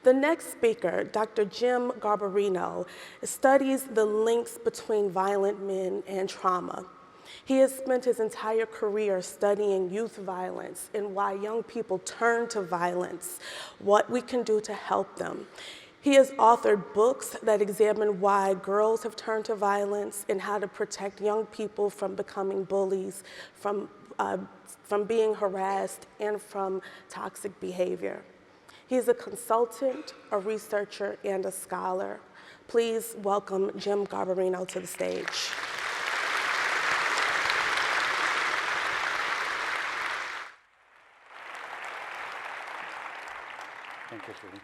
The next speaker, Dr. Jim Garbarino, studies the links between violent men and trauma. He has spent his entire career studying youth violence and why young people turn to violence, what we can do to help them. He has authored books that examine why girls have turned to violence and how to protect young people from becoming bullies, from being harassed, and from toxic behavior. He's a consultant, a researcher, and a scholar. Please welcome Jim Garbarino to the stage. Thank you, sweetie.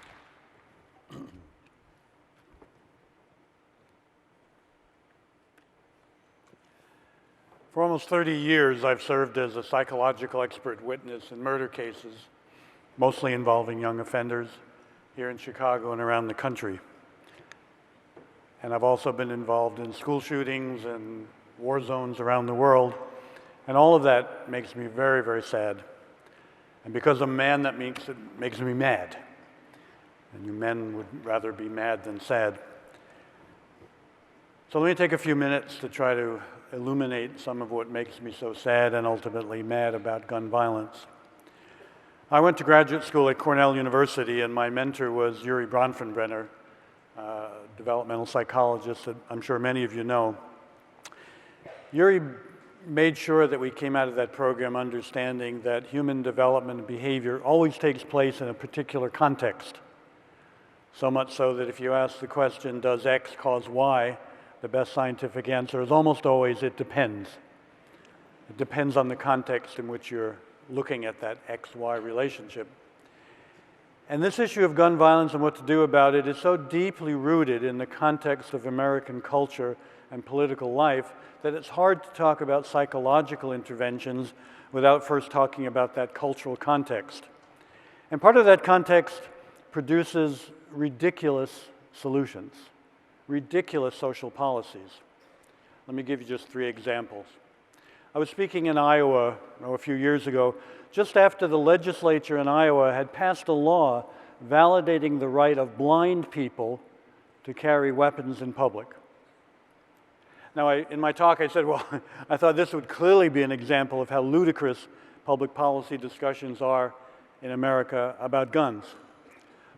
For almost 30 years, I've served as a psychological expert witness in murder cases, mostly involving young offenders here in Chicago and around the country. And I've also been involved in school shootings and war zones around the world. And all of that makes me very, very sad. And because I'm a man, that makes me mad. And you men would rather be mad than sad. So let me take a few minutes to try to illuminate some of what makes me so sad and ultimately mad about gun violence. I went to graduate school at Cornell University, and my mentor was Yuri Bronfenbrenner, developmental psychologist that I'm sure many of you know. Yuri made sure that we came out of that program understanding that human development and behavior always takes place in a particular context. So much so that if you ask the question, does X cause Y, the best scientific answer is almost always, it depends. It depends on the context in which you're looking at that X-Y relationship. And this issue of gun violence and what to do about it is so deeply rooted in the context of American culture and political life that it's hard to talk about psychological interventions without first talking about that cultural context. And part of that context produces ridiculous solutions, ridiculous social policies. Let me give you just 3 examples. I was speaking in Iowa a few years ago, just after the legislature in Iowa had passed a law validating the right of blind people to carry weapons in public. Now, in my talk, I said, well, I thought this would clearly be an example of how ludicrous public policy discussions are in America about guns.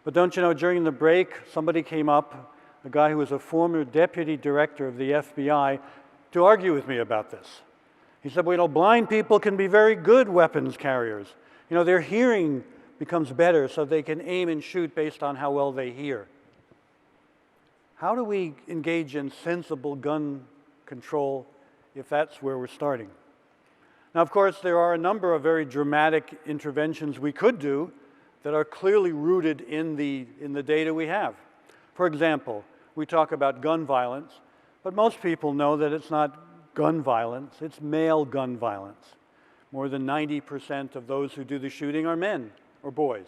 But don't you know, during the break, somebody came up, a guy who was a former deputy director of the FBI, to argue with me about this. He said, well, you know, blind people can be very good weapons carriers. You know, their hearing becomes better so they can aim and shoot based on how well they hear. How do we engage in sensible gun control if that's where we're starting? Now, of course, there are a number of very dramatic interventions we could do that are clearly rooted in the data we have. For example, we talk about gun violence, but most people know that it's not gun violence, it's male gun violence. More than 90% of those who do the shooting are men or boys.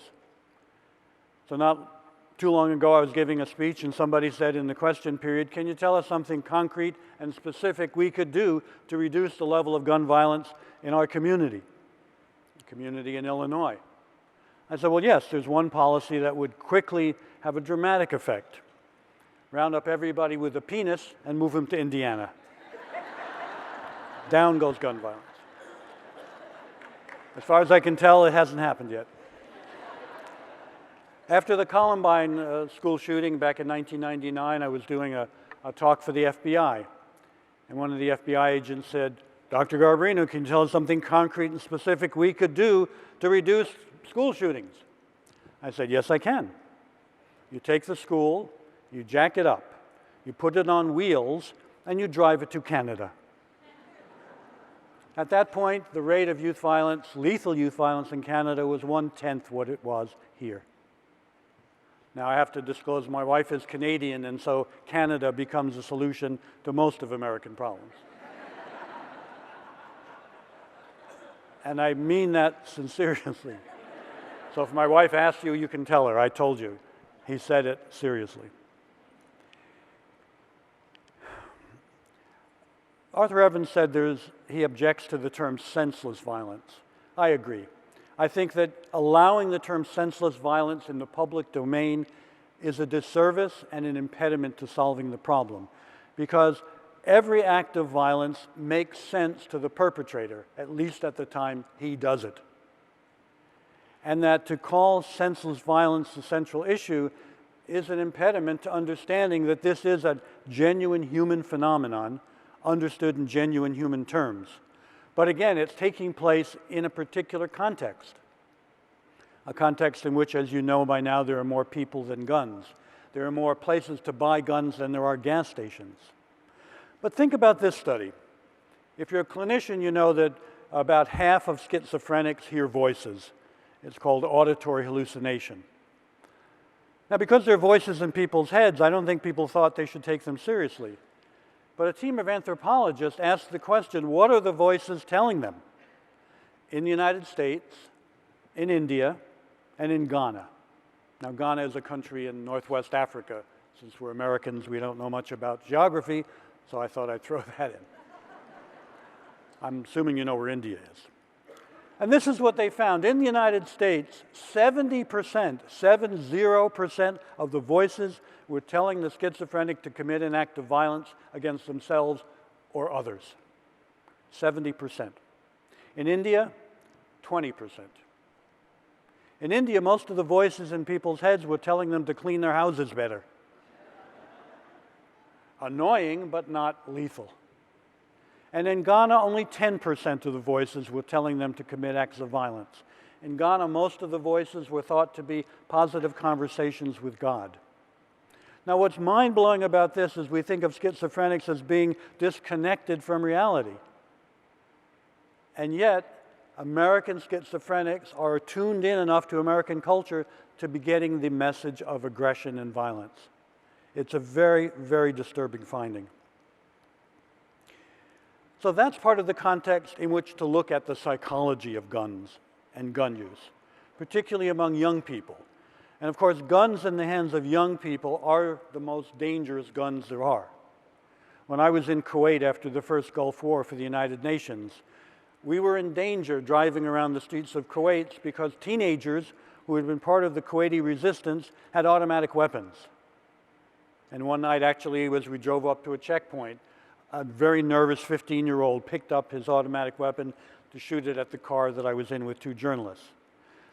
So not too long ago, I was giving a speech and somebody said in the question period, can you tell us something concrete and specific we could do to reduce the level of gun violence in our community in Illinois? I said, well, yes, there's one policy that would quickly have a dramatic effect. Round up everybody with a penis and move them to Indiana. Down goes gun violence. As far as I can tell, it hasn't happened yet. After the Columbine school shooting back in 1999, I was doing a talk for the FBI. And one of the FBI agents said, Dr. Garbarino, can you tell us something concrete and specific we could do to reduce school shootings? I said, yes, I can. You take the school, you jack it up, you put it on wheels, and you drive it to Canada. At that point, the rate of youth violence, lethal youth violence in Canada was 1/10 what it was here. Now, I have to disclose my wife is Canadian, and so Canada becomes a solution to most of American problems. And I mean that sincerely. So if my wife asks you, you can tell her, I told you. He said it seriously. Arthur Evans said he objects to the term senseless violence. I agree. I think that allowing the term senseless violence in the public domain is a disservice and an impediment to solving the problem, because every act of violence makes sense to the perpetrator, at least at the time he does it. And that to call senseless violence the central issue is an impediment to understanding that this is a genuine human phenomenon, understood in genuine human terms. But again, it's taking place in a particular context, a context in which, as you know by now, there are more people than guns. There are more places to buy guns than there are gas stations. But think about this study. If you're a clinician, you know that about half of schizophrenics hear voices. It's called auditory hallucination. Now, because there are voices in people's heads, I don't think people thought they should take them seriously. But a team of anthropologists asked the question, what are the voices telling them? In the United States, in India, and in Ghana. Now, Ghana is a country in Northwest Africa. Since we're Americans, we don't know much about geography, so I thought I'd throw that in. I'm assuming you know where India is. And this is what they found. In the United States, 70%, 70% of the voices were telling the schizophrenic to commit an act of violence against themselves or others. 70%. In India, 20%. In India, most of the voices in people's heads were telling them to clean their houses better. Annoying, but not lethal. And in Ghana, only 10% of the voices were telling them to commit acts of violence. In Ghana, most of the voices were thought to be positive conversations with God. Now, what's mind-blowing about this is we think of schizophrenics as being disconnected from reality. And yet, American schizophrenics are tuned in enough to American culture to be getting the message of aggression and violence. It's a very, very disturbing finding. So that's part of the context in which to look at the psychology of guns and gun use, particularly among young people. And of course, guns in the hands of young people are the most dangerous guns there are. When I was in Kuwait after the first Gulf War for the United Nations, we were in danger driving around the streets of Kuwait because teenagers who had been part of the Kuwaiti resistance had automatic weapons. And one night, actually, as we drove up to a checkpoint, a very nervous 15-year-old picked up his automatic weapon to shoot it at the car that I was in with two journalists.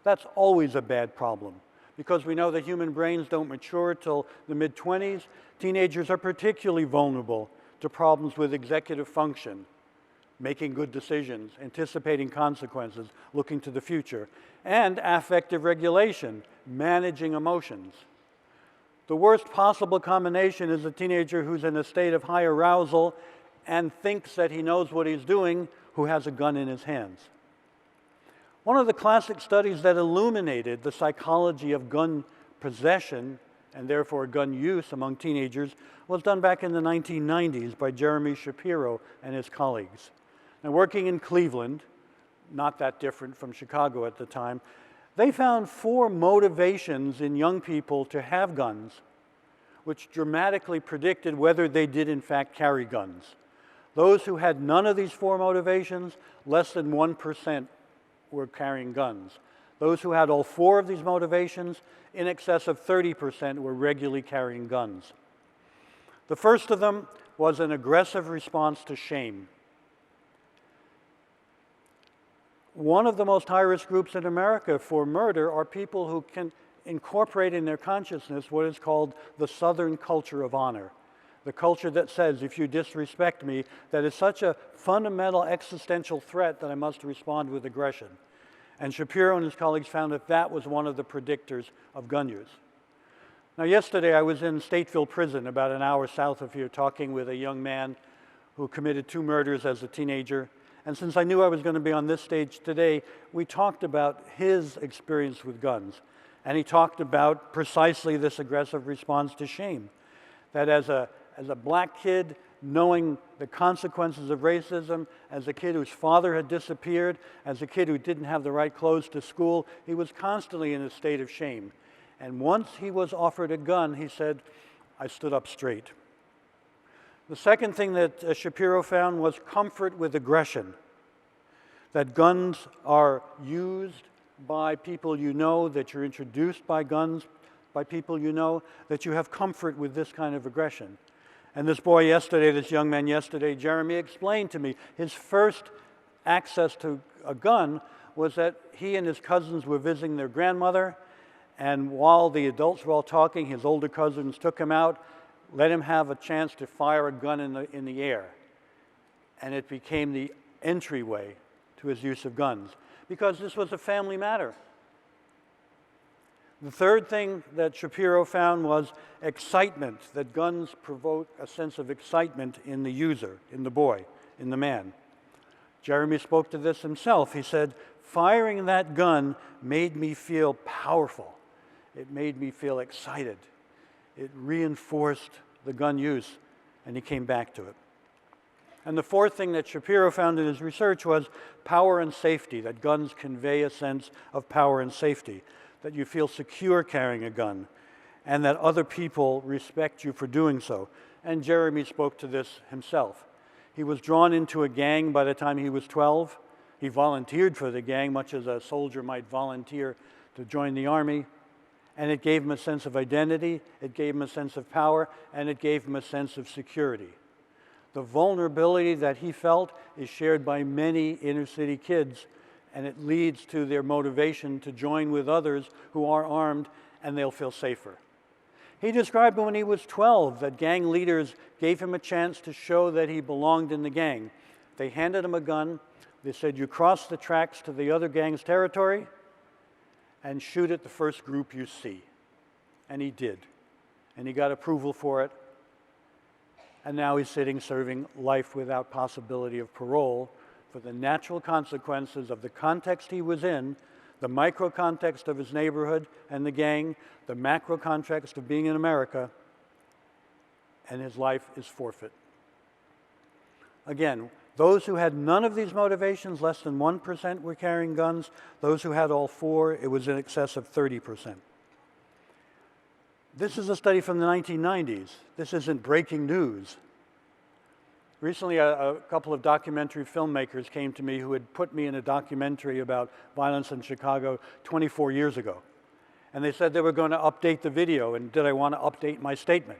That's always a bad problem, because we know that human brains don't mature till the mid-20s. Teenagers are particularly vulnerable to problems with executive function, making good decisions, anticipating consequences, looking to the future, and affective regulation, managing emotions. The worst possible combination is a teenager who's in a state of high arousal and thinks that he knows what he's doing, who has a gun in his hands. One of the classic studies that illuminated the psychology of gun possession and therefore gun use among teenagers was done back in the 1990s by Jeremy Shapiro and his colleagues. Now, working in Cleveland, not that different from Chicago at the time, they found 4 motivations in young people to have guns, which dramatically predicted whether they did in fact carry guns. Those who had none of these 4 motivations, less than 1% were carrying guns. Those who had all 4 of these motivations, in excess of 30% were regularly carrying guns. The first of them was an aggressive response to shame. One of the most high-risk groups in America for murder are people who can incorporate in their consciousness what is called the Southern culture of honor. The culture that says, if you disrespect me, that is such a fundamental existential threat that I must respond with aggression. And Shapiro and his colleagues found that that was one of the predictors of gun use. Now, yesterday I was in Stateville Prison, about an hour south of here, talking with a young man who committed 2 murders as a teenager. And since I knew I was going to be on this stage today, we talked about his experience with guns. And he talked about precisely this aggressive response to shame. That as a black kid, knowing the consequences of racism, as a kid whose father had disappeared, as a kid who didn't have the right clothes to school, he was constantly in a state of shame. And once he was offered a gun, he said, I stood up straight. The second thing that Shapiro found was comfort with aggression, that guns are used by people you know, that you're introduced by guns, by people you know, that you have comfort with this kind of aggression. And this boy yesterday, this young man yesterday, Jeremy, explained to me his first access to a gun was that he and his cousins were visiting their grandmother, and while the adults were all talking, his older cousins took him out, let him have a chance to fire a gun in the air. And it became the entryway to his use of guns, because this was a family matter. The third thing that Shapiro found was excitement, that guns provoke a sense of excitement in the user, in the boy, in the man. Jeremy spoke to this himself. He said, firing that gun made me feel powerful. It made me feel excited. It reinforced the gun use, and he came back to it. And the fourth thing that Shapiro found in his research was power and safety, that guns convey a sense of power and safety, that you feel secure carrying a gun, and that other people respect you for doing so. And Jeremy spoke to this himself. He was drawn into a gang by the time he was 12. He volunteered for the gang, much as a soldier might volunteer to join the army. And it gave him a sense of identity, it gave him a sense of power, and it gave him a sense of security. The vulnerability that he felt is shared by many inner city kids, and it leads to their motivation to join with others who are armed, and they'll feel safer. He described when he was 12 that gang leaders gave him a chance to show that he belonged in the gang. They handed him a gun. They said, you cross the tracks to the other gang's territory and shoot at the first group you see. And he did. And he got approval for it. And now he's sitting serving life without possibility of parole for the natural consequences of the context he was in, the micro context of his neighborhood and the gang, the macro context of being in America, and his life is forfeit. Again, those who had none of these motivations, less than 1% were carrying guns. Those who had all four, it was in excess of 30%. This is a study from the 1990s. This isn't breaking news. Recently, a couple of documentary filmmakers came to me who had put me in a documentary about violence in Chicago 24 years ago. And they said they were going to update the video, and did I want to update my statement?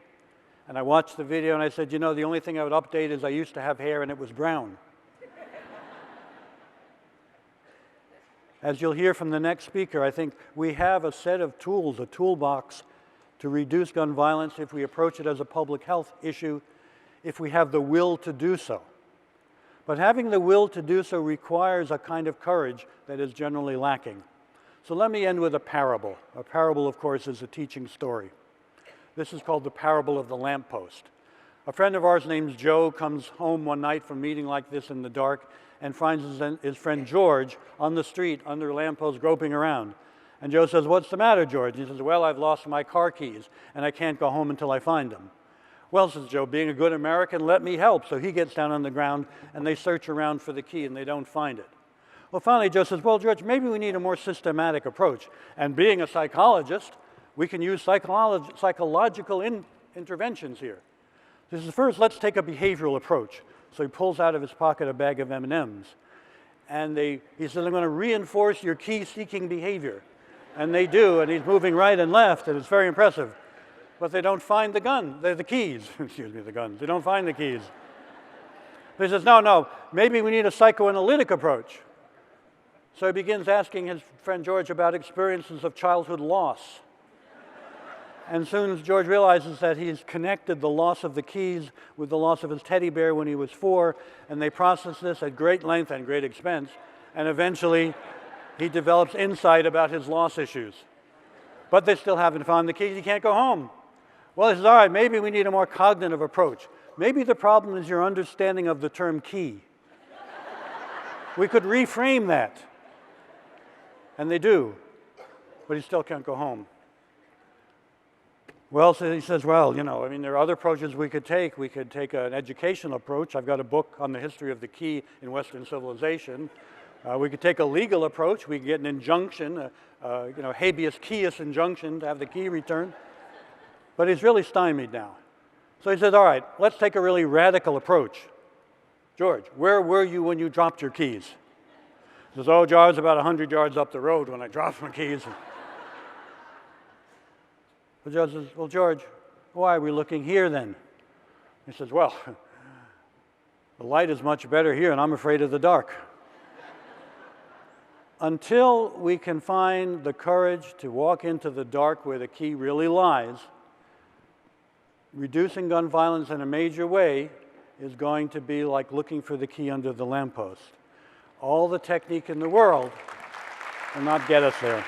And I watched the video and I said, you know, the only thing I would update is I used to have hair and it was brown. As you'll hear from the next speaker, I think we have a set of tools, a toolbox to reduce gun violence if we approach it as a public health issue, if we have the will to do so. But having the will to do so requires a kind of courage that is generally lacking. So let me end with a parable. A parable, of course, is a teaching story. This is called the parable of the lamppost. A friend of ours named Joe comes home one night from a meeting like this in the dark and finds his friend George on the street under a lamppost groping around. And Joe says, what's the matter, George? And he says, well, I've lost my car keys and I can't go home until I find them. Well, says Joe, being a good American, let me help. So he gets down on the ground and they search around for the key and they don't find it. Well, finally, Joe says, well, George, maybe we need a more systematic approach. And being a psychologist, we can use psychological interventions here. This is first, let's take a behavioral approach. So he pulls out of his pocket a bag of M&Ms. And he says, I'm going to reinforce your key-seeking behavior. And they do, and he's moving right and left, and it's very impressive. But they don't find the gun, the keys. Excuse me, the guns. They don't find the keys. He says, no, maybe we need a psychoanalytic approach. So he begins asking his friend George about experiences of childhood loss. And soon as George realizes that he's connected the loss of the keys with the loss of his teddy bear when he was 4, and they process this at great length and great expense, and eventually he develops insight about his loss issues. But they still haven't found the keys, he can't go home. Well, he says, all right, maybe we need a more cognitive approach. Maybe the problem is your understanding of the term key. We could reframe that. And they do, but he still can't go home. Well, so he says, well, there are other approaches we could take. We could take an educational approach. I've got a book on the history of the key in Western civilization. We could take a legal approach. We could get an injunction, habeas corpus injunction to have the key returned. But he's really stymied now. So he says, all right, let's take a really radical approach. George, where were you when you dropped your keys? He says, oh, Joe, I was about 100 yards up the road when I dropped my keys. The judge says, well, George, why are we looking here then? He says, well, the light is much better here, and I'm afraid of the dark. Until we can find the courage to walk into the dark where the key really lies, reducing gun violence in a major way is going to be like looking for the key under the lamppost. All the technique in the world will not get us there.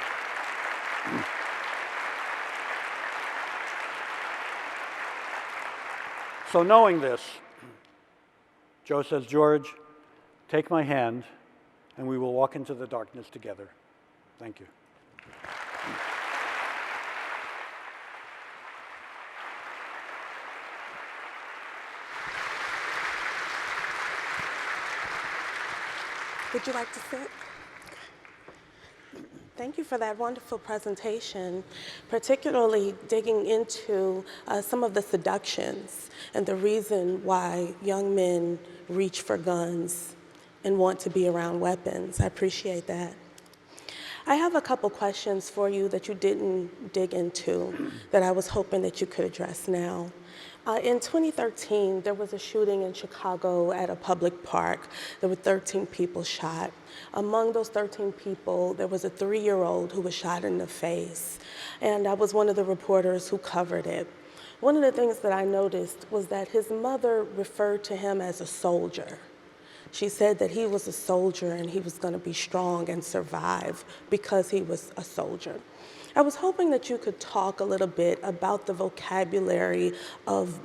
So knowing this, Joe says, George, take my hand and we will walk into the darkness together. Thank you. Would you like to sit? Thank you for that wonderful presentation, particularly digging into some of the seductions and the reason why young men reach for guns and want to be around weapons. I appreciate that. I have a couple questions for you that you didn't dig into that I was hoping that you could address now. In 2013, there was a shooting in Chicago at a public park. There were 13 people shot. Among those 13 people, there was a 3-year-old who was shot in the face, and I was one of the reporters who covered it. One of the things that I noticed was that his mother referred to him as a soldier. She said that he was a soldier and he was going to be strong and survive because he was a soldier. I was hoping that you could talk a little bit about the vocabulary of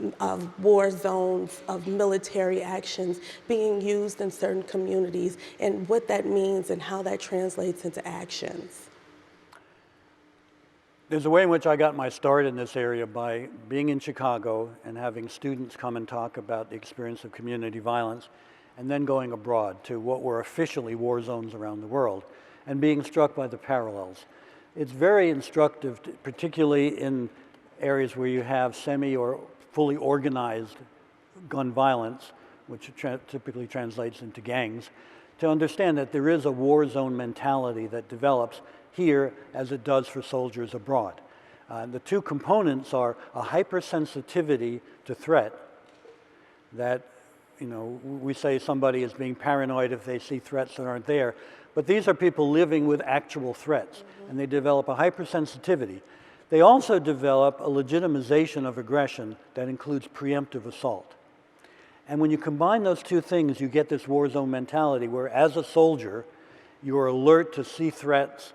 war zones, of military actions being used in certain communities, and what that means and how that translates into actions. There's a way in which I got my start in this area by being in Chicago and having students come and talk about the experience of community violence, and then going abroad to what were officially war zones around the world, and being struck by the parallels. It's very instructive, particularly in areas where you have semi or fully organized gun violence, which typically translates into gangs, to understand that there is a war zone mentality that develops here as it does for soldiers abroad. The two components are a hypersensitivity to threat, that we say somebody is being paranoid if they see threats that aren't there, but these are people living with actual threats, and they develop a hypersensitivity. They also develop a legitimization of aggression that includes preemptive assault. And when you combine those two things, you get this war zone mentality where, as a soldier, you are alert to see threats,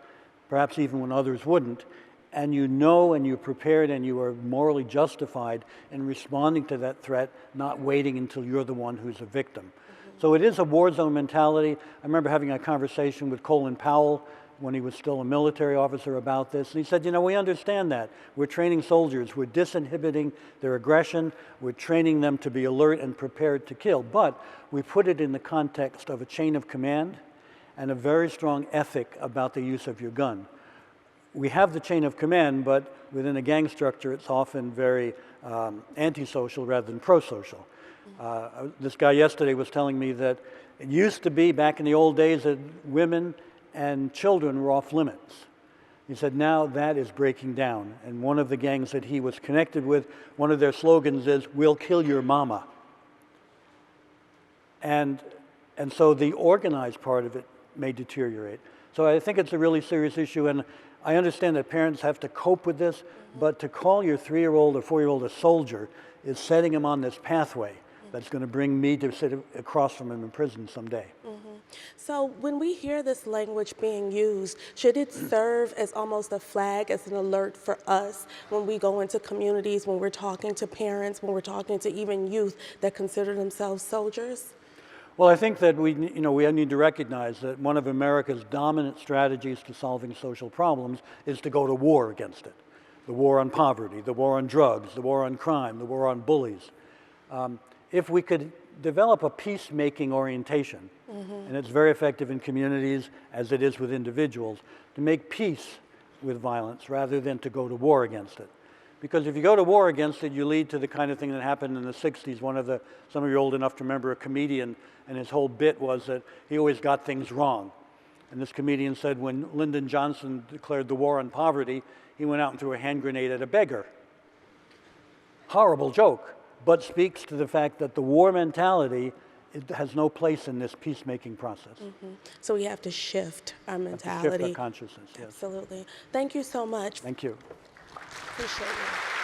perhaps even when others wouldn't, and you know and you're prepared and you are morally justified in responding to that threat, not waiting until you're the one who's a victim. So it is a war zone mentality. I remember having a conversation with Colin Powell when he was still a military officer about this. And he said, we understand that. We're training soldiers. We're disinhibiting their aggression. We're training them to be alert and prepared to kill. But we put it in the context of a chain of command and a very strong ethic about the use of your gun. We have the chain of command, but within a gang structure, it's often very antisocial rather than pro-social. This guy yesterday was telling me that it used to be, back in the old days, that women and children were off limits. He said now that is breaking down. And one of the gangs that he was connected with, one of their slogans is, "We'll kill your mama." And so the organized part of it may deteriorate. So I think it's a really serious issue, and I understand that parents have to cope with this, but to call your 3-year-old or 4-year-old a soldier is setting him on this pathway that's going to bring me to sit across from him in prison someday. So when we hear this language being used, should it serve as almost a flag, as an alert for us when we go into communities, when we're talking to parents, when we're talking to even youth that consider themselves soldiers? Well, I think that we need to recognize that one of America's dominant strategies to solving social problems is to go to war against it. The war on poverty, the war on drugs, the war on crime, the war on bullies. If we could develop a peacemaking orientation, and it's very effective in communities as it is with individuals, to make peace with violence rather than to go to war against it. Because if you go to war against it, you lead to the kind of thing that happened in the 60s. Some of you are old enough to remember a comedian, and his whole bit was that he always got things wrong. And this comedian said when Lyndon Johnson declared the war on poverty, he went out and threw a hand grenade at a beggar. Horrible joke, but speaks to the fact that the war mentality, it has no place in this peacemaking process. So we have to shift our To mentality. shift our consciousness, yes. Absolutely. Thank you so much. Thank you. Appreciate you.